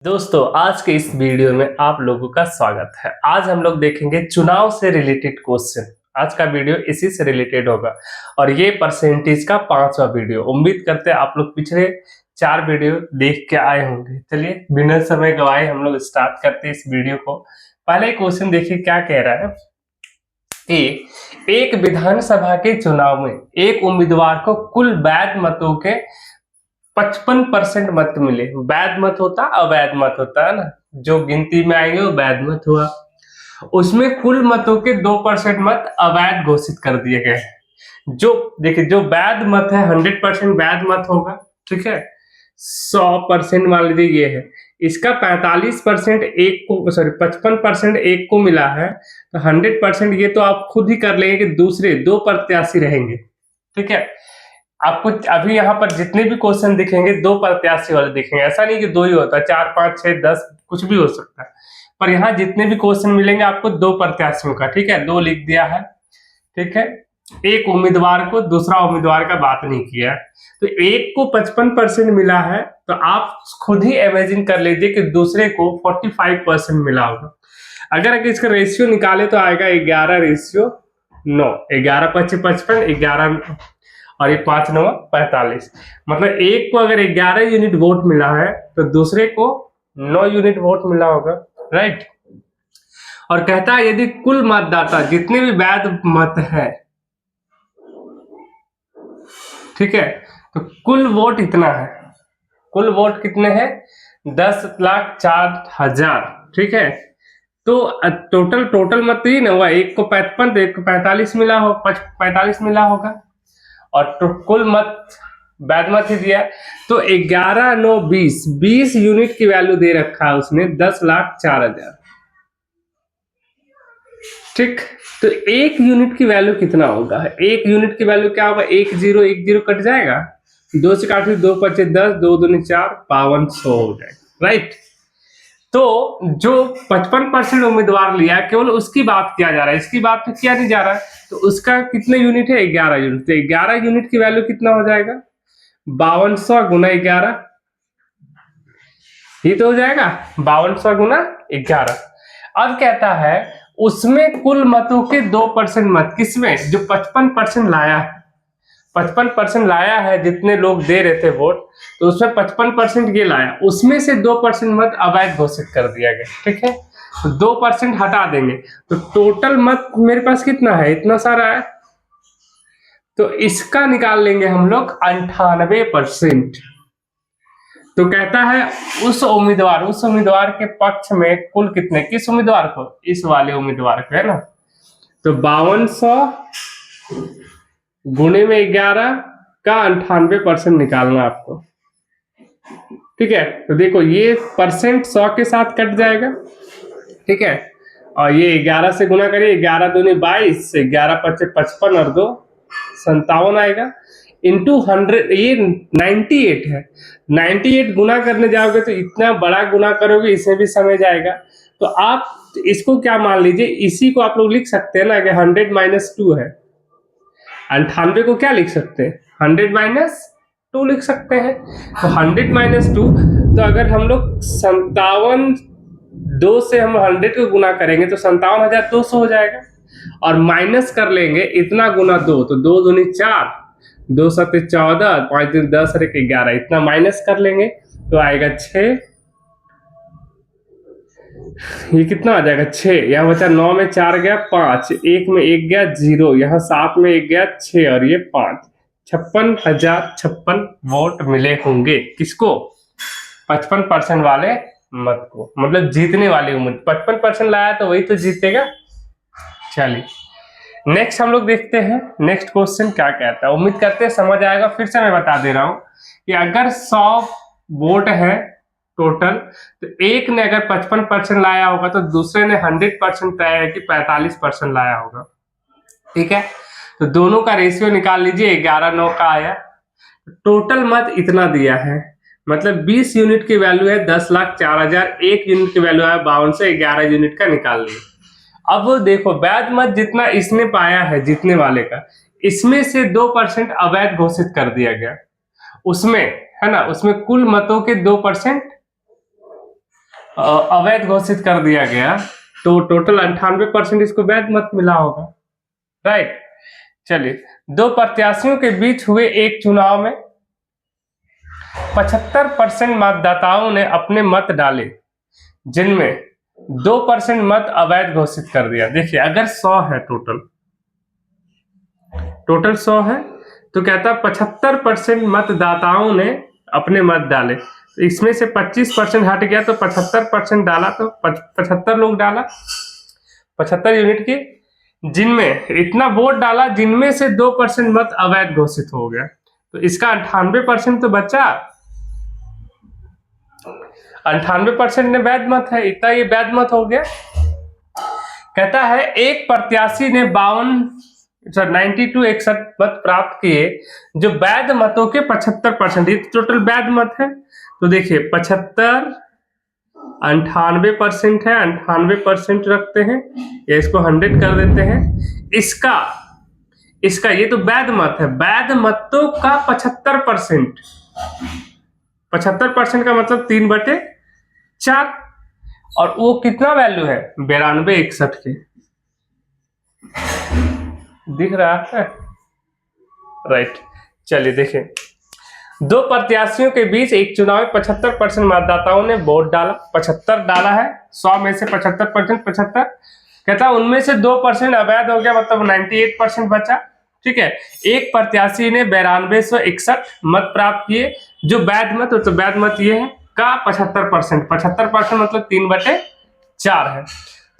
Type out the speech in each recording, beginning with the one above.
दोस्तों, आज के इस वीडियो में आप लोगों का स्वागत है। आज हम लोग देखेंगे चुनाव से रिलेटेड क्वेश्चन। आज का वीडियो इसी से रिलेटेड होगा और ये परसेंटेज का 5वां वीडियो। उम्मीद करते हैं आप लोग पिछले 4 वीडियो देख के आए होंगे। चलिए बिना समय गवाए हम लोग स्टार्ट करते हैं इस वीडियो को। पहले क्वेश्चन देखिए क्या कह रहा है कि एक विधानसभा के चुनाव में एक उम्मीदवार को कुल वैध मतों के 55% मत मिले। वैध मत होता अवैध मत होता है ना, जो गिनती में आएंगे वो वैध मत हुआ। उसमें कुल मतों के 2% मत अवैध घोषित कर दिए गए। जो देखिए जो वैध मत है 100% वैध मत होगा, ठीक है। 100% मान लीजिए ये है, इसका 45% एक को 55% एक को मिला है, तो 100% ये तो आप खुद ही कर लेंगे कि दूसरे 2 प्रत्याशी रहेंगे, ठीक है। आपको अभी यहाँ पर जितने भी क्वेश्चन दिखेंगे 2 प्रत्याशी वाले दिखेंगे। ऐसा नहीं कि 2 ही होता है, 4 5 6 10 कुछ भी हो सकता है, पर यहाँ जितने भी क्वेश्चन मिलेंगे आपको 2 प्रत्याशियों का, ठीक है। 2 लिख दिया है, ठीक है। एक उम्मीदवार को दूसरा उम्मीदवार का बात नहीं किया है, तो एक को 55% मिला है, तो आप खुद ही इमेजिन कर लीजिए कि दूसरे को 45% मिला होगा। अगर इसका रेशियो निकाले तो आएगा 11:9। 11 5 55, 11 और ये 5 9 45। मतलब एक को अगर 11 यूनिट वोट मिला है तो दूसरे को 9 यूनिट वोट मिला होगा, राइट। और कहता है यदि कुल मतदाता जितने भी वैध मत है, ठीक है, तो कुल वोट इतना है। कुल वोट कितने हैं? 10,04,000, ठीक है। तो टोटल मत ही ना हुआ, एक को 55 तो एक को 45 मिला हो, 45 मिला होगा, और तो कुल मत वैध मत ही दिया। तो 11 9 20 यूनिट की वैल्यू दे रखा है उसने 10,04,000, ठीक। तो 1 यूनिट की वैल्यू कितना होगा? 1 यूनिट की वैल्यू क्या होगा? 1 0 1 0 कट जाएगा, 2 से काट 2 5 10, 2 2 4, 5200 हो जाएगा, राइट। तो जो 55% उम्मीदवार लिया केवल उसकी बात किया जा रहा है, इसकी बात तो किया नहीं जा रहा है। तो उसका कितने यूनिट है? 11 यूनिट। तो 11 यूनिट की वैल्यू कितना हो जाएगा? 5200 गुना 11, ये तो हो जाएगा 5200 गुना 11। अब कहता है उसमें कुल मतों के 2% मत किसमें? जो 55% लाया है, 55% लाया है, जितने लोग दे रहे थे वोट, तो उसमें 55% ये लाया, उसमें से 2% मत अवैध घोषित कर दिया गया, ठीक है। तो 2% हटा देंगे तो टोटल मत मेरे पास कितना है? इतना सारा है, तो इसका निकाल लेंगे हम लोग 98%। तो कहता है उस उम्मीदवार के पक्ष में कुल कितने, किस उम्मीदवार को? इस वाले उम्मीदवार को, है ना। तो 5200 गुणे में 11 का 98% निकालना आपको, ठीक है। तो देखो ये परसेंट 100 के साथ कट जाएगा, ठीक है। और ये 11 से गुना करिए, 11 दूनी 22, 11 5 55 और 2 57 आएगा, इंटू 100। ये 98 है, 98 गुना करने जाओगे तो इतना बड़ा गुना करोगे, इसमें भी समय जाएगा। तो आप इसको क्या मान लीजिए, इसी को आप लोग लिख सकते हैं ना कि 100 - 2 है। 98 को क्या लिख सकते हैं? 100 - 2 लिख सकते हैं। तो 100 - 2, तो अगर हम लोग 57 2 से हम 100 को गुना करेंगे तो 57,200 हो जाएगा, और माइनस कर लेंगे इतना गुना 2, तो 2 दूनी 4, 2 7 14, 5 3 10 और 1 11, इतना माइनस कर लेंगे तो आएगा 6। ये कितना आ जाएगा? 6। यहाँ बचा 9 में 4 गया 5, 1 में 1 गया 0, यहाँ 7 में 1 गया 6 और ये 5। 56,056 वोट मिले होंगे किसको? 55% वाले मत को, मतलब जीतने वाली उम्मीद। 55% लाया तो वही तो जीतेगा। चलिए नेक्स्ट हम लोग देखते हैं नेक्स्ट क्वेश्चन क्या कहता है। उम्मीद करते हैं समझ आएगा। फिर से मैं बता दे रहा हूं कि अगर 100 वोट है टोटल, तो एक ने अगर 55% लाया होगा तो दूसरे ने 100% तय है कि 45% लाया होगा, ठीक है। तो दोनों का रेशियो निकाल लीजिए, 11 9 का आया। टोटल मत इतना दिया है, मतलब 20 यूनिट की वैल्यू है 10,04,000, 1 यूनिट की वैल्यू है 5200, 11 यूनिट का निकाल लिया। अब देखो वैध मत जितना इसने पाया है जीतने वाले का, इसमें से 2% अवैध घोषित कर दिया गया, उसमें है ना, उसमें कुल मतों के 2% अवैध घोषित कर दिया गया, तो टोटल 98% इसको वैध मत मिला होगा, राइट। चलिए, दो प्रत्याशियों के बीच हुए एक चुनाव में 75% मतदाताओं ने अपने मत डाले, जिनमें 2% मत अवैध घोषित कर दिया। देखिए, अगर 100 है टोटल 100 है, तो कहता है 75% मतदाताओं ने अपने मत डाले, तो इसमें से 25% हट गया, तो 75% डाला, तो 75 लोग डाला, 75 यूनिट की, जिनमें इतना वोट डाला जिनमें से 2% मत अवैध घोषित हो गया, तो इसका 98% तो बचा, 98% ने वैध मत है, इतना ये वैध मत हो गया। कहता है एक प्रत्याशी ने 92 मत प्राप्त किए, जो वैध मतों के 75%, ये टोटल वैध मत है। तो देखिए 75 98% है, 98% रखते हैं, या इसको 100 कर देते हैं। इसका ये तो वैध मत है, वैध मतों का 75%, 75% का मतलब 3/4, और वो कितना वैल्यू है 9261 के, दिख रहा है, राइट। चलिए देखें, दो प्रत्याशियों के बीच एक चुनाव में 75% मतदाताओं ने वोट डाला, 75 डाला है, 100 में से 75%, 75 कहता उनमें से 2% अवैध हो गया, मतलब 98% बचा, ठीक है। एक प्रत्याशी ने 9261 मत प्राप्त किए, जो वैध मत, तो वैध मत ये है का 75%, 75% मतलब 3/4 है।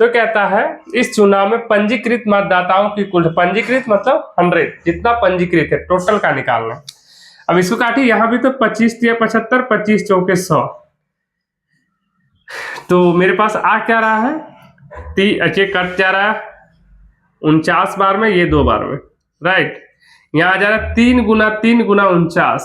तो कहता है इस चुनाव में पंजीकृत मतदाताओं की कुल, पंजीकृत मतलब 100, जितना पंजीकृत है टोटल का निकालना। अब इसको काटिए, यहां भी तो 25 दिया 75, 25 चौके 100, तो मेरे पास आ क्या रहा है, अच्छे कट जा रहा है 49 बार में, ये 2 बार में, राइट। यहां आ जा रहा है 3 गुना 3 गुना 49,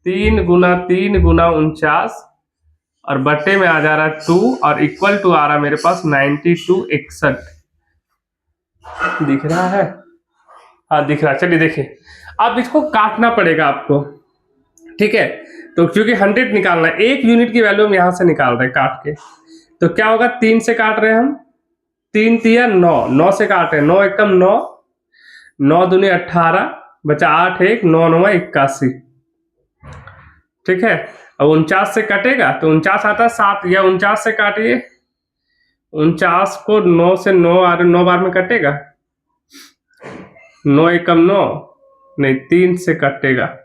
3 गुना 3 गुना 49, और बट्टे में आ जा रहा है 2, और इक्वल टू आ रहा है मेरे पास 9261, दिख रहा है, हाँ दिख रहा है। चलिए देखिए, अब इसको काटना पड़ेगा आपको, ठीक है। तो क्योंकि 100 निकालना है, 1 यूनिट की वैल्यू हम यहां से निकाल रहे हैं काट के, तो क्या होगा, 3 से काट रहे हैं हम, 3 तिया 9, 9 से काट रहे हैं, 9 एकम 9, 9 दूनी 18, बचा 8 1, 9 9 81, ठीक है। अब 49 से कटेगा तो 49 आता है 7, या 49 से काटिए, 49 को 9 से 9 बार में कटेगा, 9 एकम 9, नहीं 3 से कटेगा,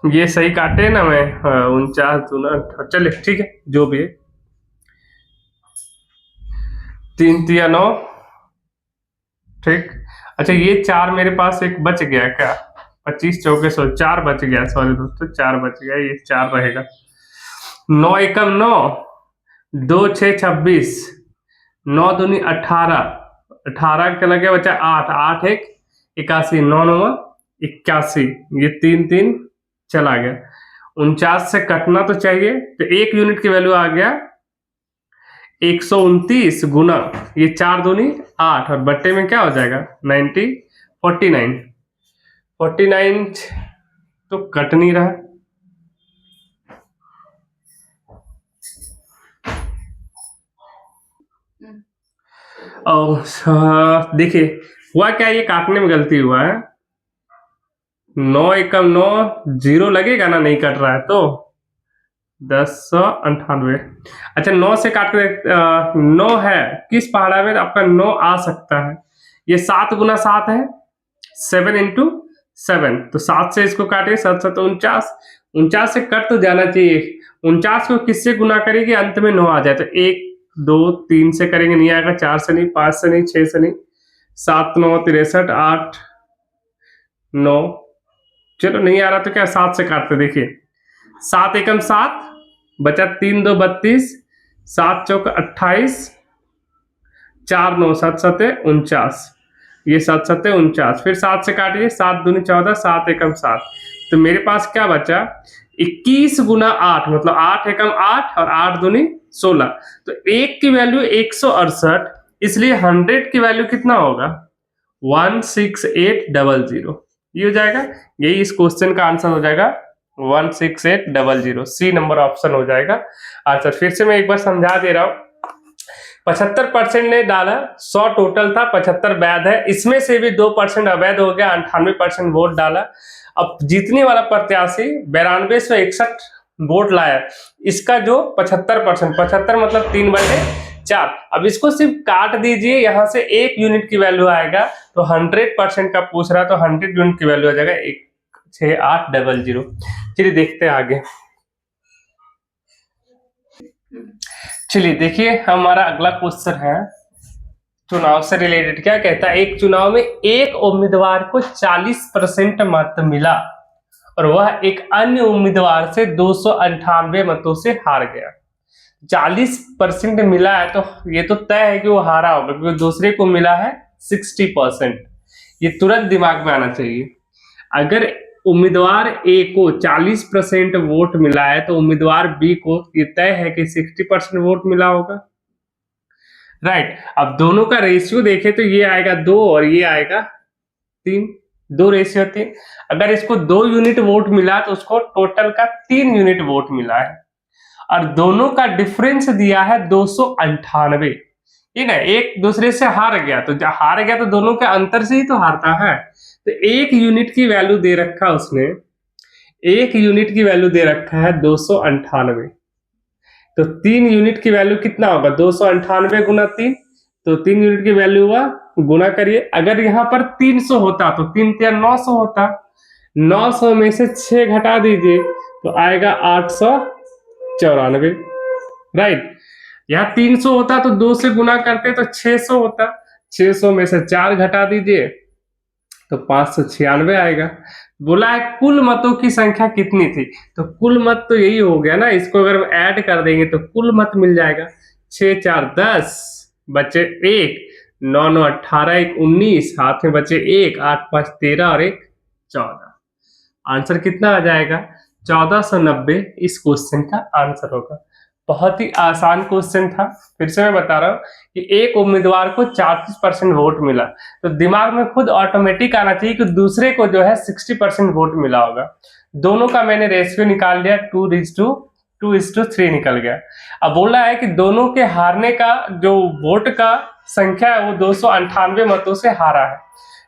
ये सही काटे ना मैं, 49 दूना, चलिए ठीक है, जो भी है, 3 तिया 9, ठीक। अच्छा, ये 4 मेरे पास एक बच गया क्या, 25 चौके 100, 4 बच गया, सॉरी दोस्तों, 4 बच गया, ये 4 रहेगा, 9 एकम 9, 2 6 26, 9 दूनी 18, 18 के लगे बचा 8, 8 1 81, 9 9 81, ये 3 3 चला गया, 49 से कटना तो चाहिए, तो 1 यूनिट की वैल्यू आ गया 129 गुना, ये 4 दूनी 8, और बट्टे में क्या हो जाएगा 49, 49 तो कट नहीं रहा, और देखिए हुआ क्या, ये काटने में गलती हुआ है, 9 एकम 9, 0 लगेगा ना, नहीं कट रहा है, तो 1098, अच्छा 9 से काट कर 9 है, किस पहाड़ा में आपका 9 आ सकता है, ये 7 गुना 7 है, 7 इंटू 7, तो 7 से इसको काटिए, 7 7 49, 49 से कट तो जाना चाहिए, 49 को किससे गुना करेंगे, अंत में 9 आ जाए, तो 1 2 3 से करेंगे, नहीं आएगा, 4 से नहीं, 5 से नहीं, 6 से नहीं, 7 9 63, 8 9, चलो नहीं आ रहा तो क्या 7 से काटते, देखिए 7 एकम 7, बचा 3 2 32, 7 चौक 28, 4 9 7 7 49, ये 7 7 49, फिर 7 से काटिए, 7 दूनी 14, 7 एकम 7, तो मेरे पास क्या बचा 21 गुना 8, मतलब 8 एकम 8, और 8 दूनी 16, तो 1 की वैल्यू 168, इसलिए 100 की वैल्यू कितना होगा 16800, ये हो जाएगा, यही इस क्वेश्चन का आंसर हो जाएगा 16800। सी नंबर ऑप्शन हो जाएगा आंसर। फिर से मैं एक बार समझा दे रहा हूँ। 75% ने डाला, 100 टोटल था, 75 वैध है, इसमें से भी 2% अवैध हो गया, 98% वोट डाला। अब जीतने वाला प्रत्याशी 9261 वोट लाया, इसका जो 75%, 75 मतलब 3/4। अब इसको सिर्फ काट दीजिए, यहां से 1 यूनिट की वैल्यू आएगा, तो 100% का पूछ रहा, तो 100 यूनिट की वैल्यू आ जाएगा 16800। चलिए देखते हैं आगे। चलिए देखिए हमारा अगला क्वेश्चन है चुनाव से रिलेटेड। क्या कहता है, एक चुनाव में एक उम्मीदवार को 40% मत मिला और वह एक अन्य उम्मीदवार से 298 मतों से हार गया। 40% मिला है तो ये तो तय है कि वो हारा होगा, क्योंकि दूसरे को मिला है 60%। ये तुरंत दिमाग में आना चाहिए। अगर उम्मीदवार ए को 40% वोट मिला है तो उम्मीदवार बी को ये तय है कि 60% वोट मिला होगा, राइट। अब दोनों का रेशियो देखें तो ये आएगा 2 और ये आएगा 3, 2 रेशियो 3। अगर इसको 2 यूनिट वोट मिला तो उसको टोटल का 3 यूनिट वोट मिला है, और दोनों का डिफरेंस दिया है 298। ठीक है, एक दूसरे से हार गया, तो जब हार गया तो दोनों के अंतर से ही तो हारता है। तो 1 यूनिट की वैल्यू दे रखा उसने, 1 यूनिट की वैल्यू दे रखा है 298। तो 3 यूनिट की वैल्यू कितना होगा, 298 गुना 3, तो 3 यूनिट की वैल्यू हुआ, गुना करिए। अगर यहाँ पर 300 होता तो 3 3 900 होता, 900 में से 6 घटा दीजिए तो आएगा 894, राइट। यहाँ 300 होता तो 2 से गुना करते तो 600 होता, 600 में से 4 घटा दीजिए तो 596 आएगा। बोला है कुल मतों की संख्या कितनी थी, तो कुल मत तो यही हो गया ना, इसको अगर हम ऐड कर देंगे तो कुल मत मिल जाएगा। 6 4 10 बचे 1, 9 9 18, 1 19, हाथ में बचे 1, 8 5 13 और 1 14। आंसर कितना आ जाएगा, 1490 इस क्वेश्चन का आंसर होगा। बहुत ही आसान क्वेश्चन था। फिर से मैं बता रहा हूँ कि एक उम्मीदवार को 40% वोट मिला, तो दिमाग में खुद ऑटोमेटिक आना चाहिए कि दूसरे को जो है 60% वोट मिला होगा। दोनों का मैंने रेशियो निकाल लिया, 2:3 निकल गया। अब बोला है कि दोनों के हारने का जो वोट का संख्या है वो 298 मतों से हारा है।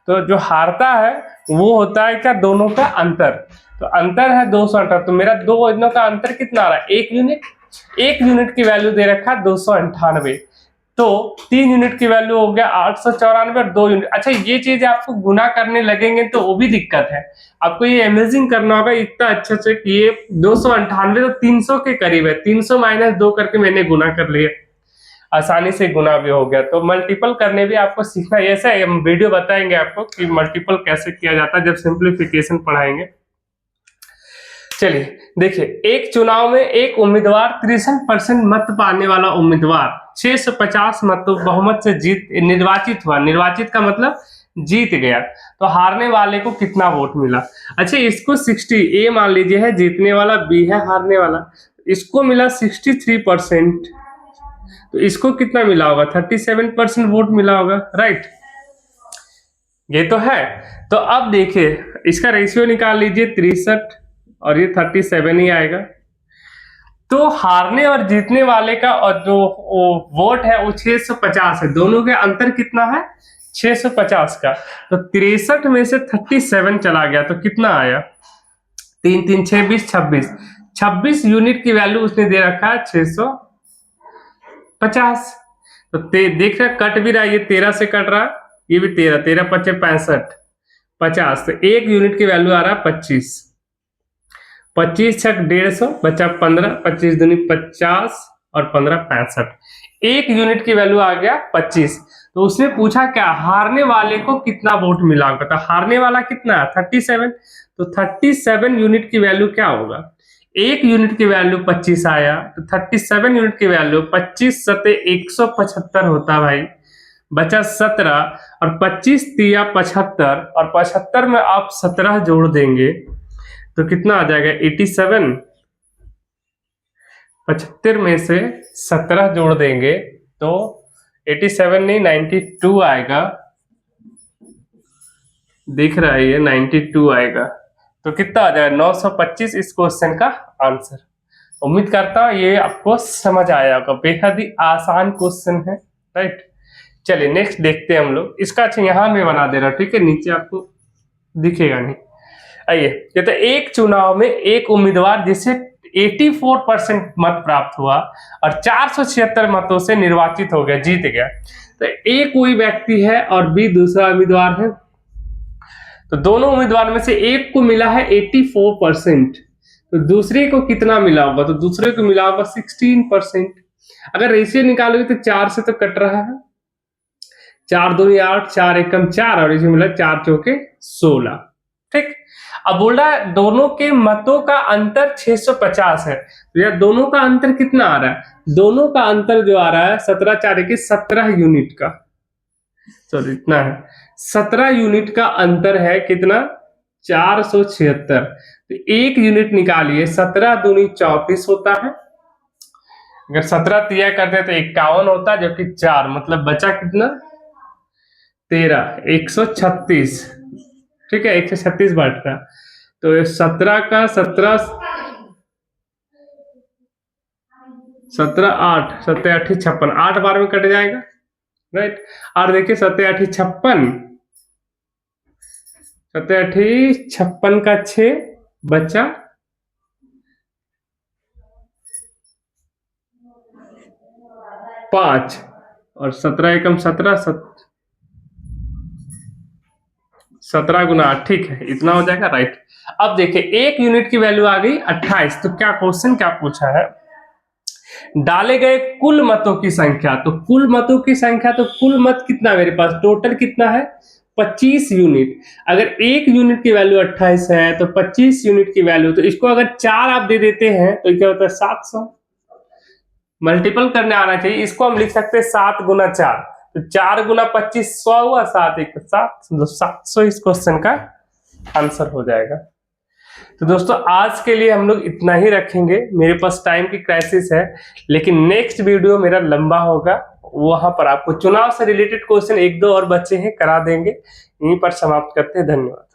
तो जो हारता है वो होता है क्या, दोनों का अंतर। तो अंतर है 298, तो मेरा दो दोनों का अंतर कितना आ रहा है, 1 यूनिट। 1 यूनिट की वैल्यू दे रखा 298, तो 3 यूनिट की वैल्यू हो गया 894 और 2 यूनिट। अच्छा, ये चीज आपको गुना करने लगेंगे तो वो भी दिक्कत है, आपको ये इमेजिन करना होगा इतना अच्छा से कि ये 298 तो 300 के करीब है, 300 - 2 करके मैंने गुना कर लिया, आसानी से गुना भी हो गया। तो मल्टीपल करने भी आपको सीखना, ऐसा हम वीडियो बताएंगे आपको कि मल्टीपल कैसे किया जाता है जब सिंप्लीफिकेशन पढ़ाएंगे। चलिए देखिए, एक चुनाव में एक उम्मीदवार 63% मत पाने वाला उम्मीदवार 650 मतों बहुमत से निर्वाचित हुआ। निर्वाचित का मतलब जीत गया, तो हारने वाले को कितना वोट मिला। अच्छा, इसको 60 ए मान लीजिए है जीतने वाला, बी है हारने वाला, इसको मिला 63%, तो इसको कितना मिला होगा, 37% वोट मिला होगा, राइट। ये तो है। तो अब देखिए इसका रेशियो निकाल लीजिए, 63 और ये 37 ही आएगा। तो हारने और जीतने वाले का और जो वोट है वो 650 है, दोनों के अंतर कितना है, 650 का। तो 63 में से 37 चला गया तो कितना आया, 3 3 6 20 26, 26 यूनिट की वैल्यू उसने दे रखा है 650। तो देख रहे कट भी रहा है, ये 13 से कट रहा है, ये भी 13, 13 5 65 50, तो 1 यूनिट की वैल्यू आ रहा है 25, 25 छक 150 बचा 15, 25 दूनी 50 और 15 65, 1 यूनिट की वैल्यू आ गया 25। तो उसने पूछा क्या हारने वाले को कितना वोट मिला होगा, तो हारने वाला कितना है 37, तो 37 यूनिट की वैल्यू क्या होगा, 1 यूनिट की वैल्यू 25 आया, तो 37 यूनिट की वैल्यू 25 सते 175 होता भाई, बचा 17 और 25 तिया 75 और 75 में आप 17 जोड़ देंगे तो कितना आ जाएगा 87, 75 में से 17 जोड़ देंगे तो 87 नहीं 92 आएगा, दिख रहा है ये 92 आएगा। तो कितना आ जाएगा 925 इस क्वेश्चन का आंसर। उम्मीद करता हूँ ये आपको समझ आया होगा, बेहद ही आसान क्वेश्चन है, राइट। चलिए नेक्स्ट देखते हैं हम लोग इसका। अच्छा यहाँ मैं बना दे रहा हूँ, ठीक है, नीचे आपको दिखेगा नहीं। आइए, ये तो एक चुनाव में एक उम्मीदवार जिसे 84% मत प्राप्त हुआ और 476 मतों से निर्वाचित हो गया, जीत गया। तो ए कोई व्यक्ति है और बी दूसरा उम्मीदवार है। तो दोनों उम्मीदवार में से एक को मिला है 84%, तो दूसरे को कितना मिला होगा? तो दूसरे को मिला होगा 16%। अगर रेशियो निकालोगे तो 4 से तो कट रहा है, 4 2 8, 4 एकम 4 और इसे मिला 4 चौके 16, ठीक। अब बोल रहा है दोनों के मतों का अंतर 650 है, तो यार दोनों का अंतर कितना आ रहा है? दोनों का अंतर जो आ रहा है 17 4 के 17 यूनिट का, चलो इतना है, 17 यूनिट का अंतर है। कितना? 476। तो एक यूनिट निकालिए, 17 दूनी 34 होता है, अगर 17 तिया करते तो 51 होता, जो कि 4, मतलब बचा कितना? 13, 136, ठीक है, 136 बढ़ रहा। तो 17 का 17 17 8 7 8 56, 8 बार में कट जाएगा, राइट। और देखिए 7 8 56, 7 8 56 का 6 बचा 5 और 17 एकम 17, 17 गुना 8, ठीक है, इतना हो जाएगा, राइट। अब देखिए एक यूनिट की वैल्यू आ गई 28। तो क्या क्वेश्चन क्या पूछा है? डाले गए कुल मतों की संख्या। तो कुल मतों की संख्या, तो कुल मत कितना मेरे पास? टोटल कितना है? 25 यूनिट। अगर एक यूनिट की वैल्यू 28 है तो 25 यूनिट की वैल्यू, तो इसको अगर 4 आप दे देते हैं तो क्या होता है? 700। मल्टीपल करने आना चाहिए, इसको हम लिख सकते हैं 7 गुना 4, तो 4 गुना 25 100 हुआ, 7 1 7, 700 इस क्वेश्चन का आंसर हो जाएगा। तो दोस्तों आज के लिए हम लोग इतना ही रखेंगे, मेरे पास टाइम की क्राइसिस है, लेकिन नेक्स्ट वीडियो मेरा लंबा होगा, वहां पर आपको चुनाव से रिलेटेड क्वेश्चन 1 2 और बच्चे हैं, करा देंगे। यहीं पर समाप्त करते हैं, धन्यवाद।